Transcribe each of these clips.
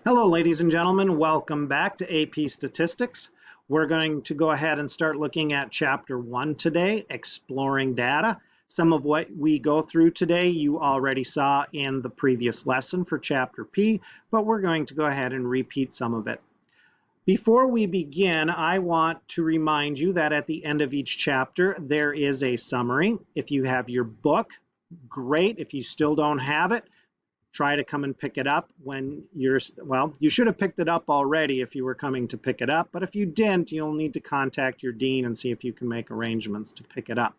Hello, ladies and gentlemen. Welcome back to AP Statistics. We're going to go ahead and start looking at Chapter 1 today, Exploring Data. Some of what we go through today you already saw in the previous lesson for Chapter P, but we're going to go ahead and repeat some of it. Before we begin, I want to remind you that at the end of each chapter, there is a summary. If you have your book, great. If you still don't have it, try to come and pick it up when you should have picked it up already if you were coming to pick it up, but if you didn't, you'll need to contact your dean and see if you can make arrangements to pick it up.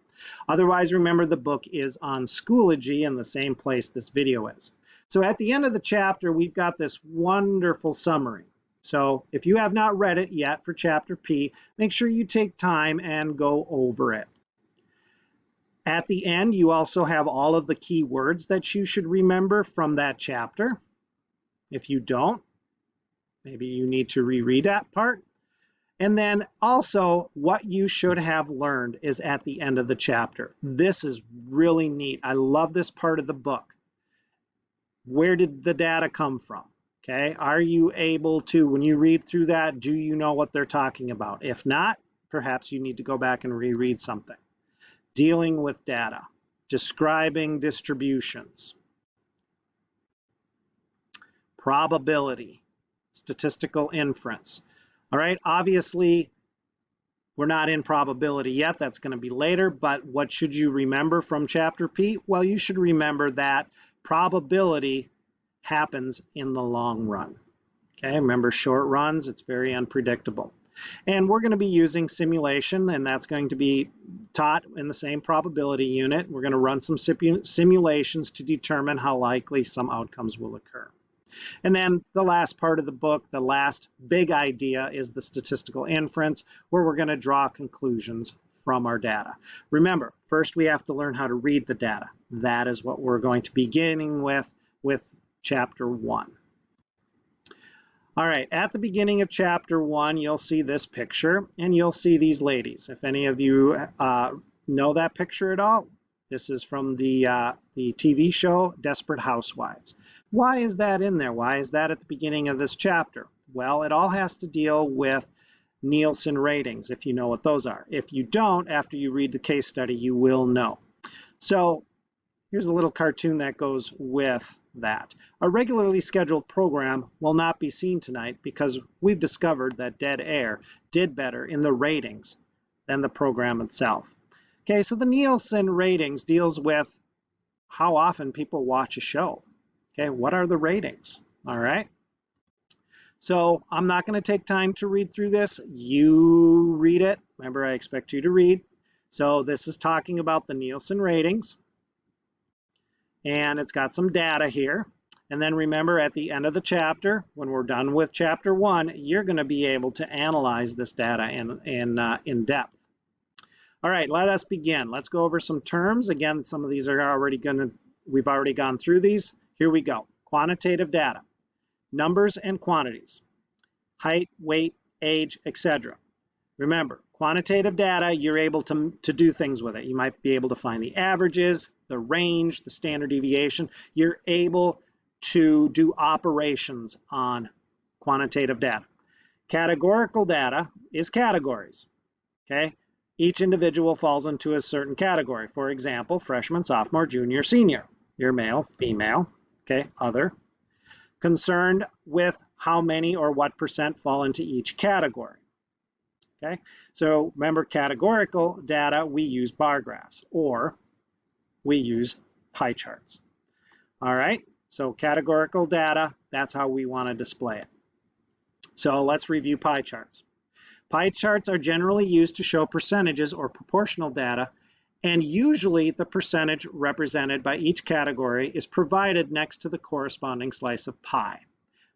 Otherwise, remember the book is on Schoology in the same place this video is. So at the end of the chapter, we've got this wonderful summary. So if you have not read it yet for Chapter P, make sure you take time and go over it. At the end, you also have all of the key words that you should remember from that chapter. If you don't, maybe you need to reread that part. And then also what you should have learned is at the end of the chapter. This is really neat. I love this part of the book. Where did the data come from? Okay, are you able to, when you read through that, do you know what they're talking about? If not, perhaps you need to go back and reread something. Dealing with data, describing distributions, probability, statistical inference. All right, obviously, we're not in probability yet. That's going to be later, but what should you remember from Chapter P? Well, you should remember that probability happens in the long run. Okay, remember short runs, it's very unpredictable. And we're going to be using simulation, and that's going to be taught in the same probability unit. We're going to run some simulations to determine how likely some outcomes will occur. And then the last part of the book, the last big idea, is the statistical inference, where we're going to draw conclusions from our data. Remember, first we have to learn how to read the data. That is what we're going to be beginning with Chapter 1. All right, at the beginning of Chapter 1, you'll see this picture, and you'll see these ladies. If any of you know that picture at all, this is from the TV show Desperate Housewives. Why is that in there? Why is that at the beginning of this chapter? Well, it all has to deal with Nielsen ratings, if you know what those are. If you don't, after you read the case study, you will know. So here's a little cartoon that goes with that. A regularly scheduled program will not be seen tonight because we've discovered that dead air did better in the ratings than the program itself. Okay, so the Nielsen ratings deals with how often people watch a show. Okay, what are the ratings? All right. So I'm not going to take time to read through this. You read it. Remember, I expect you to read. So this is talking about the Nielsen ratings. And it's got some data here. And then remember, at the end of the chapter, when we're done with Chapter 1, you're going to be able to analyze this data in depth. All right, let us begin. Let's go over some terms. Again, some of these are we've already gone through these. Here we go. Quantitative data, numbers and quantities, height, weight, age, etc. Remember, quantitative data, you're able to do things with it. You might be able to find the averages, the range, the standard deviation. You're able to do operations on quantitative data. Categorical data is categories. Okay, each individual falls into a certain category. For example, freshman, sophomore, junior, senior. You're male, female. Okay, other. Concerned with how many or what percent fall into each category. Okay, so remember, categorical data, we use bar graphs or we use pie charts. All right, so categorical data, that's how we want to display it. So let's review pie charts. Pie charts are generally used to show percentages or proportional data, and usually the percentage represented by each category is provided next to the corresponding slice of pie.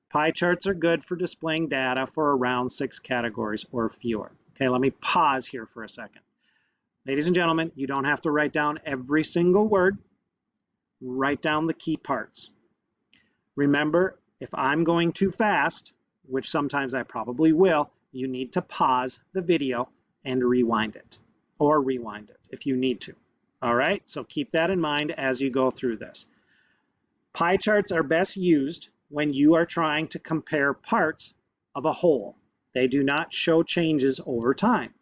Pie charts are good for displaying data for around 6 categories or fewer. Okay, let me pause here for a second. Ladies and gentlemen, you don't have to write down every single word. Write down the key parts. Remember, if I'm going too fast, which sometimes I probably will, you need to pause the video and rewind it, or rewind it if you need to. All right, so keep that in mind as you go through this. Pie charts are best used when you are trying to compare parts of a whole. They do not show changes over time.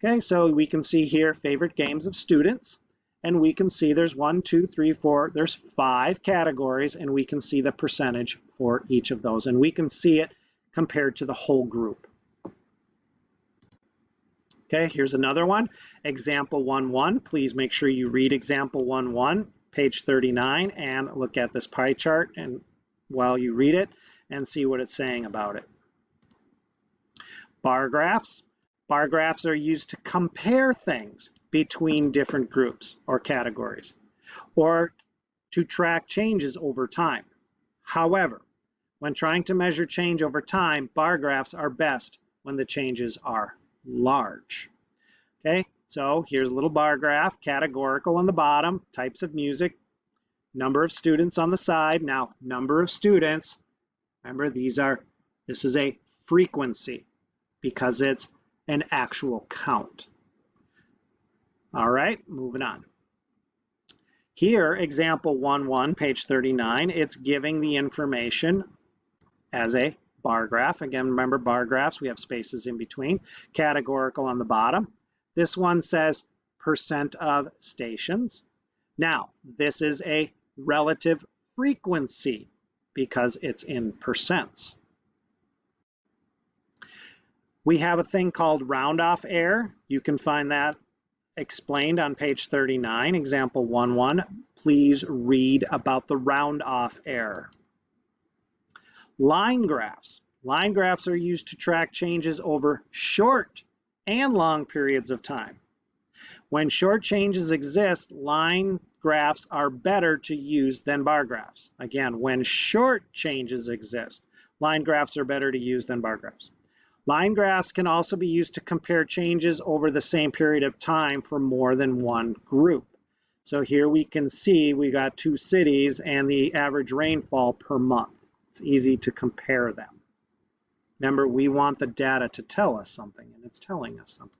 Okay, so we can see here favorite games of students, and we can see there's 1, 2, 3, 4, there's 5 categories, and we can see the percentage for each of those, and we can see it compared to the whole group. Okay, here's another one, example 1.1. Please make sure you read example 1.1, page 39, and look at this pie chart and while you read it and see what it's saying about it. Bar graphs. Bar graphs are used to compare things between different groups or categories, or to track changes over time. However, when trying to measure change over time, bar graphs are best when the changes are large. Okay, so here's a little bar graph, categorical on the bottom, types of music, number of students on the side. Now, number of students, remember this is a frequency because it's an actual count. All right, moving on. Here, example 1.1, page 39, it's giving the information as a bar graph. Again, remember bar graphs, we have spaces in between. Categorical on the bottom. This one says percent of stations. Now, this is a relative frequency because it's in percents. We have a thing called round-off error. You can find that explained on page 39, example 1.1. Please read about the round-off error. Line graphs. Line graphs are used to track changes over short and long periods of time. When short changes exist, line graphs are better to use than bar graphs. Again, when short changes exist, line graphs are better to use than bar graphs. Line graphs can also be used to compare changes over the same period of time for more than one group. So here we can see we got 2 cities and the average rainfall per month. It's easy to compare them. Remember, we want the data to tell us something, and it's telling us something.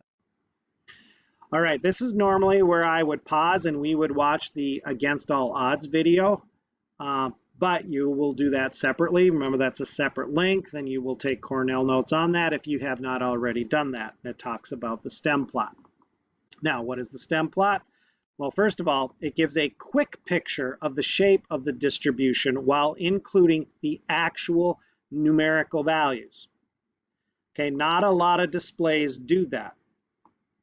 All right, this is normally where I would pause and we would watch the Against All Odds video, but you will do that separately. Remember, that's a separate link. Then you will take Cornell notes on that if you have not already done that. And it talks about the stem plot. Now, what is the stem plot? Well, first of all, it gives a quick picture of the shape of the distribution while including the actual numerical values. Okay, not a lot of displays do that.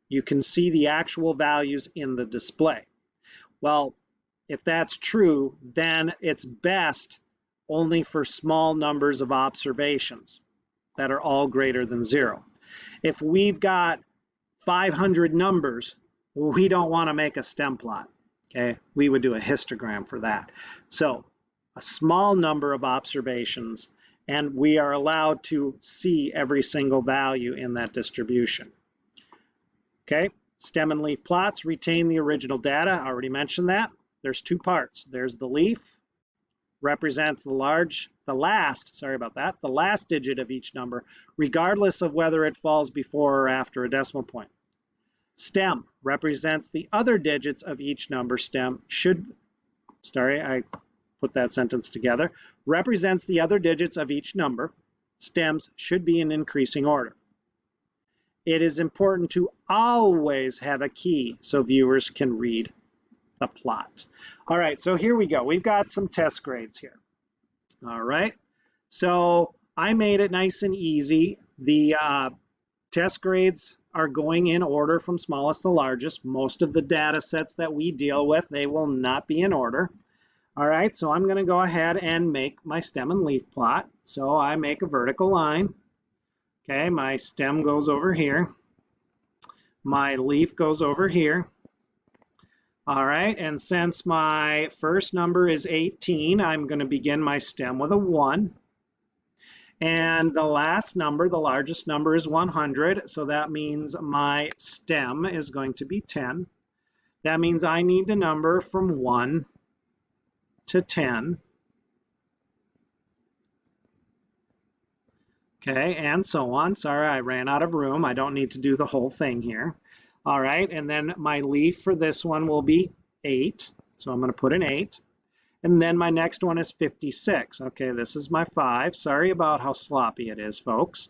You can see the actual values in the display. Well, if that's true, then it's best only for small numbers of observations that are all greater than 0. If we've got 500 numbers, we don't want to make a stem plot. Okay, we would do a histogram for that. So a small number of observations, and we are allowed to see every single value in that distribution. Okay, stem and leaf plots retain the original data. I already mentioned that. There's 2 parts. There's the leaf, represents the last digit of each number, regardless of whether it falls before or after a decimal point. Stem represents the other digits of each number. I put that sentence together. Represents the other digits of each number. Stems should be in increasing order. It is important to always have a key so viewers can read the plot. All right, so here we go. We've got some test grades here. All right, so I made it nice and easy. The test grades are going in order from smallest to largest. Most of the data sets that we deal with, they will not be in order. All right, so I'm going to go ahead and make my stem and leaf plot. So I make a vertical line. Okay, my stem goes over here. My leaf goes over here. All right, and since my first number is 18, I'm going to begin my stem with a 1. And the last number, the largest number, is 100. So that means my stem is going to be 10. That means I need to number from 1 to 10. Okay, and so on. Sorry, I ran out of room. I don't need to do the whole thing here. All right, and then my leaf for this one will be 8. So I'm going to put an 8. And then my next one is 56. Okay, this is my 5. Sorry about how sloppy it is, folks.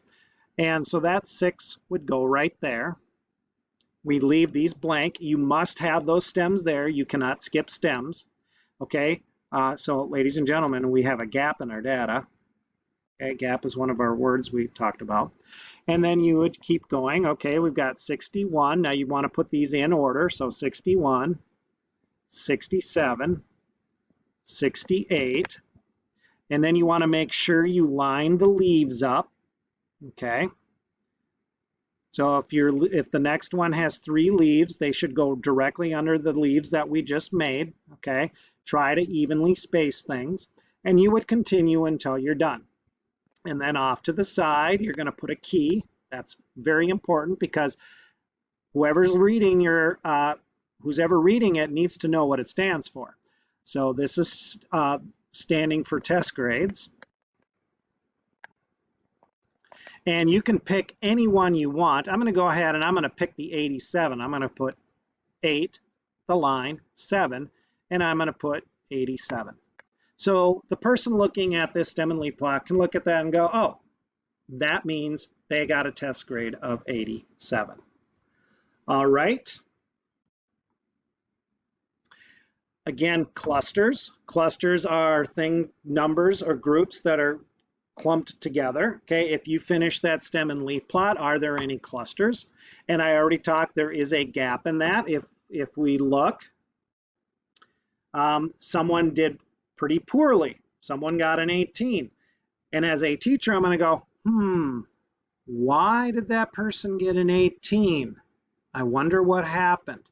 And so that 6 would go right there. We leave these blank. You must have those stems there. You cannot skip stems. Okay, so ladies and gentlemen, we have a gap in our data. Okay, gap is one of our words we talked about. And then you would keep going. Okay, we've got 61. Now you want to put these in order. So 61, 67, 68. And then you want to make sure you line the leaves up. Okay. So if the next one has 3 leaves, they should go directly under the leaves that we just made. Okay. Try to evenly space things. And you would continue until you're done. And then off to the side, you're going to put a key. That's very important because whoever's reading who's ever reading it needs to know what it stands for. So this is standing for test grades. And you can pick any one you want. I'm going to go ahead and I'm going to pick the 87. I'm going to put 8, the line, 7, and I'm going to put 87. So the person looking at this stem and leaf plot can look at that and go, oh, that means they got a test grade of 87. All right. Again, clusters. Clusters are numbers or groups that are clumped together. Okay, if you finish that stem and leaf plot, are there any clusters? And I already talked, there is a gap in that. If we look, someone did pretty poorly. Someone got an 18. And as a teacher, I'm going to go, why did that person get an 18? I wonder what happened.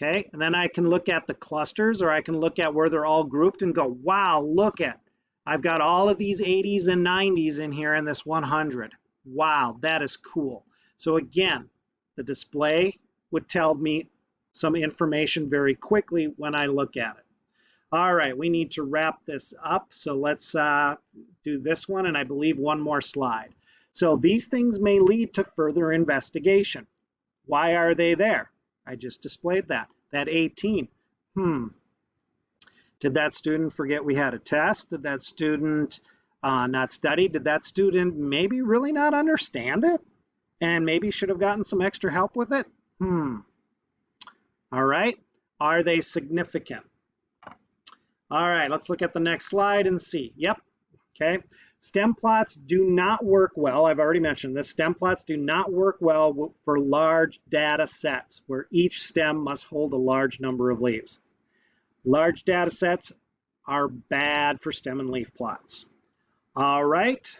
Okay, and then I can look at the clusters, or I can look at where they're all grouped and go, wow, look at, I've got all of these 80s and 90s in here in this 100. Wow, that is cool. So again, the display would tell me some information very quickly when I look at it. All right, we need to wrap this up. So let's do this one, and I believe one more slide. So these things may lead to further investigation. Why are they there? I just displayed that. That 18. Did that student forget we had a test? Did that student not study? Did that student maybe really not understand it? And maybe should have gotten some extra help with it? All right. Are they significant? All right, let's look at the next slide and see. Yep. Okay. Stem plots do not work well. I've already mentioned this. Stem plots do not work well for large data sets where each stem must hold a large number of leaves. Large data sets are bad for stem and leaf plots. All right.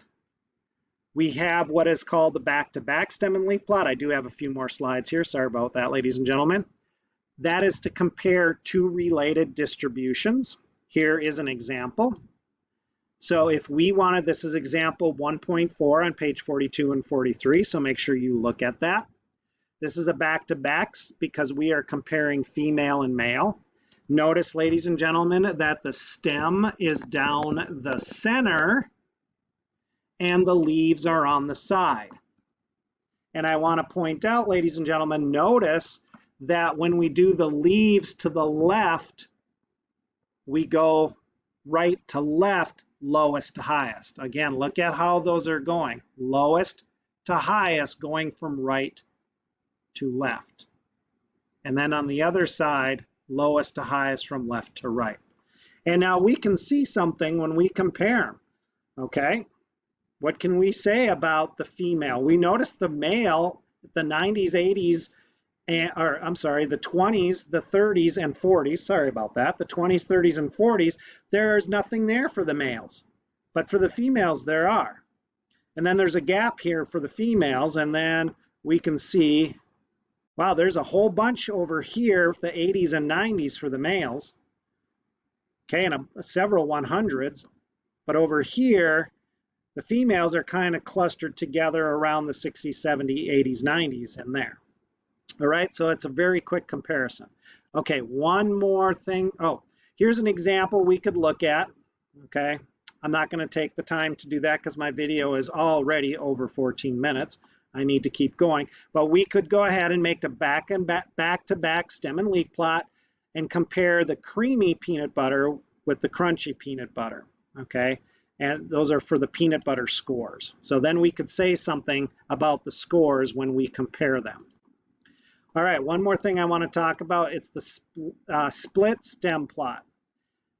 We have what is called the back-to-back stem and leaf plot. I do have a few more slides here. Sorry about that, ladies and gentlemen. That is to compare 2 related distributions. Here is an example. So if we wanted, this is example 1.4 on page 42 and 43, so make sure you look at that. This is a back-to-backs because we are comparing female and male. Notice, ladies and gentlemen, that the stem is down the center and the leaves are on the side. And I want to point out, ladies and gentlemen, notice that when we do the leaves to the left, we go right to left, lowest to highest. Again, look at how those are going. Lowest to highest, going from right to left. And then on the other side, lowest to highest from left to right. And now we can see something when we compare them. Okay, what can we say about the female? We notice the male, the 90s, 80s, the 20s, the 30s, and 40s. Sorry about that. The 20s, 30s, and 40s, there's nothing there for the males. But for the females, there are. And then there's a gap here for the females, and then we can see, wow, there's a whole bunch over here, the 80s and 90s for the males. Okay, and several 100s. But over here, the females are kind of clustered together around the 60s, 70s, 80s, 90s in there. All right, so it's a very quick comparison. Okay, one more thing. Oh, here's an example we could look at. Okay, I'm not going to take the time to do that because my video is already over 14 minutes. I need to keep going. But we could go ahead and make the back-to-back stem and leaf plot and compare the creamy peanut butter with the crunchy peanut butter, okay? And those are for the peanut butter scores. So then we could say something about the scores when we compare them. All right, one more thing I want to talk about. It's the split stem plot.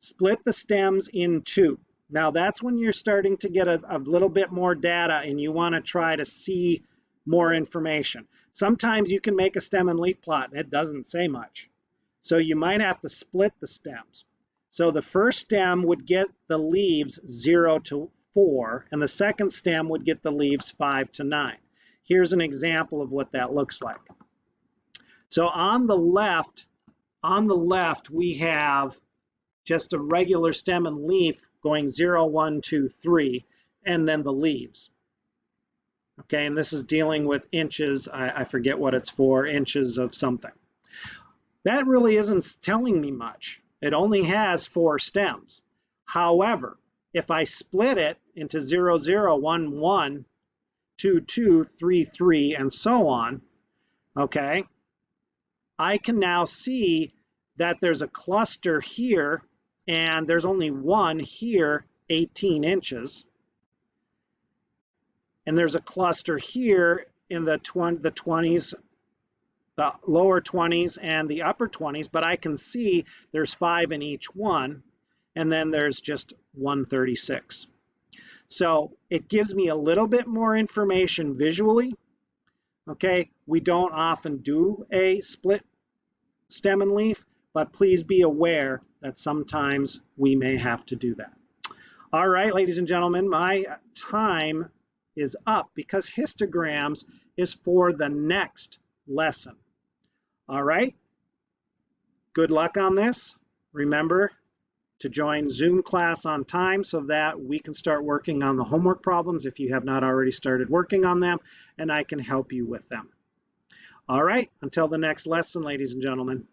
Split the stems in two. Now that's when you're starting to get a little bit more data and you want to try to see more information. Sometimes you can make a stem and leaf plot and it doesn't say much. So you might have to split the stems. So the first stem would get the leaves 0 to 4 and the second stem would get the leaves 5 to 9. Here's an example of what that looks like. So on the left we have just a regular stem and leaf going 0, 1, 2, 3, and then the leaves. Okay, and this is dealing with inches. I forget what it's for, inches of something. That really isn't telling me much. It only has 4 stems. However, if I split it into 0, 0, 1, 1, 2, 2, 3, 3, and so on, okay, I can now see that there's a cluster here, and there's only one here, 18 inches. And there's a cluster here in the 20s, the lower 20s and the upper 20s, but I can see there's 5 in each one, and then there's just 136. So it gives me a little bit more information visually. Okay, we don't often do a split stem and leaf, but please be aware that sometimes we may have to do that. All right, ladies and gentlemen, my time is up because histograms is for the next lesson. All right, good luck on this. Remember to join Zoom class on time so that we can start working on the homework problems if you have not already started working on them, and I can help you with them. All right, until the next lesson, ladies and gentlemen.